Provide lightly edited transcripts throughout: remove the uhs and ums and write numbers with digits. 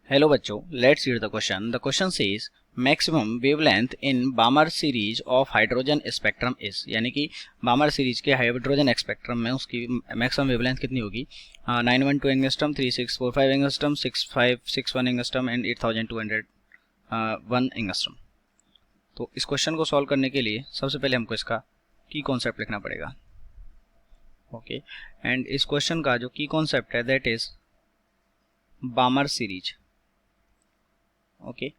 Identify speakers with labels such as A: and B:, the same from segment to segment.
A: Hello बच्चों, let's read the question. The question says maximum wavelength in बामर series of hydrogen spectrum is, यानी कि बामर series के hydrogen spectrum में उसकी maximum wavelength कितनी होगी। 912 angstrom, 3645 angstrom, 6561 angstrom and 8201 angstrom. तो इस क्वेश्चन को सॉल्व करने के लिए सबसे पहले हमको इसका की कॉन्सेप्ट लिखना पड़ेगा। ओके, एंड इस क्वेश्चन का जो की कॉन्सेप्ट है दैट इज बामर सीरीज। ओके,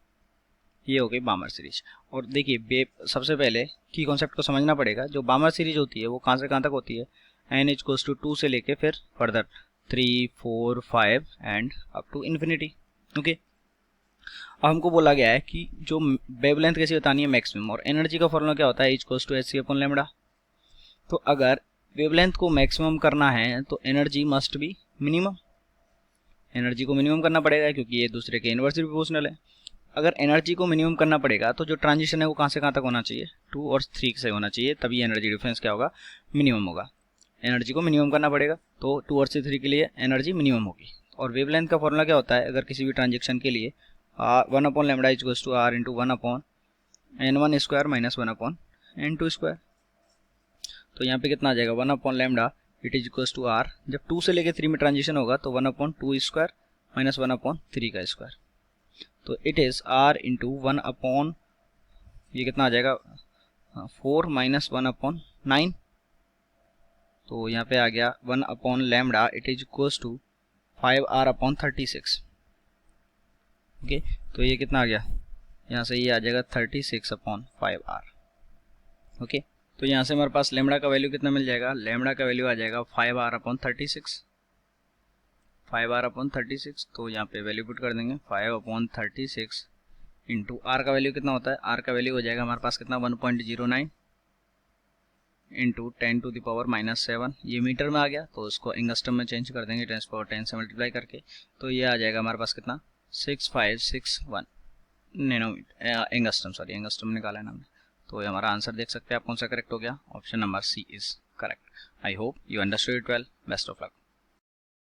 A: ये हो गई बामर सीरीज। और देखिए सबसे पहले की कॉन्सेप्ट को समझना पड़ेगा। जो बामर सीरीज होती है वो कहाँ से कहाँ तक होती है, एन इज इक्वल्स टू 2 से लेके फिर further 3, 4, 5 and up to infinity. Okay, अब हमको बोला गया है कि जो वेवलेंथ कैसी बतानी है मैक्सिमम, और एनर्जी का फॉर्मूला क्या होता है, equals to H C upon lambda. तो अगर वेवलेंथ को मैक्सिमम करना है तो energy must be minimum. Energy को मिनिमम करना पड़ेगा क्योंकि ये दूसरे के इनवर्सली प्रोपोर्शनल है। अगर एनर्जी को मिनिमम करना पड़ेगा तो जो ट्रांजिशन है वो कहाँ से कहाँ तक होना चाहिए, 2 और 3 से होना चाहिए, तभी एनर्जी डिफरेंस क्या होगा, मिनिमम होगा। एनर्जी को मिनिमम करना पड़ेगा तो 2 और 3 के लिए एनर्जी मिनिमम होगी। और वेवलेंथ का फॉर्मूला क्या होता है, अगर किसी भी ट्रांजेक्शन के लिए 1 upon lambda equals to R into 1 upon n1 square minus 1 upon n2 square. तो यहाँ पे कितना आ जाएगा, 1 upon lambda it is equals to R. जब 2 से लेके 3 में ट्रांजिशन होगा तो 1 अपॉन 2 स्क्वायर माइनस 1 अपॉन 3 का स्क्वायर। तो it is R into 1 upon, ये कितना आ जाएगा, 4 माइनस 1 अपॉन 9। तो यहाँ पे आ गया 1 upon lambda it is equals to 5 R upon 36। Okay, तो ये कितना आ गया, यहाँ से ये आ जाएगा 36 अपॉन 5 आर। ओके, तो यहाँ से हमारे पास लैम्डा का वैल्यू कितना मिल जाएगा, लैम्डा का वैल्यू आ जाएगा 5 आर अपॉन 36, 5 आर अपॉन 36। तो यहाँ पे वैल्यू पुट कर देंगे 5 अपॉन 36 इंटू आर का वैल्यू कितना होता है, आर का वैल्यू हो जाएगा हमारे पास कितना, 1.09 into 10 to the power minus 7। ये मीटर में आ गया तो उसको एंगस्ट्रम में चेंज कर देंगे 10 पावर 10 से मल्टीप्लाई करके। तो ये आ जाएगा हमारे पास कितना, 6561 नैनोमीटर एंगस्ट्रम, सॉरी एंगस्ट्रम निकाला है ना हमने। तो ये हमारा आंसर देख सकते हैं आप कौन सा करेक्ट हो गया, option number C is correct. I hope you understood it well. Best of luck.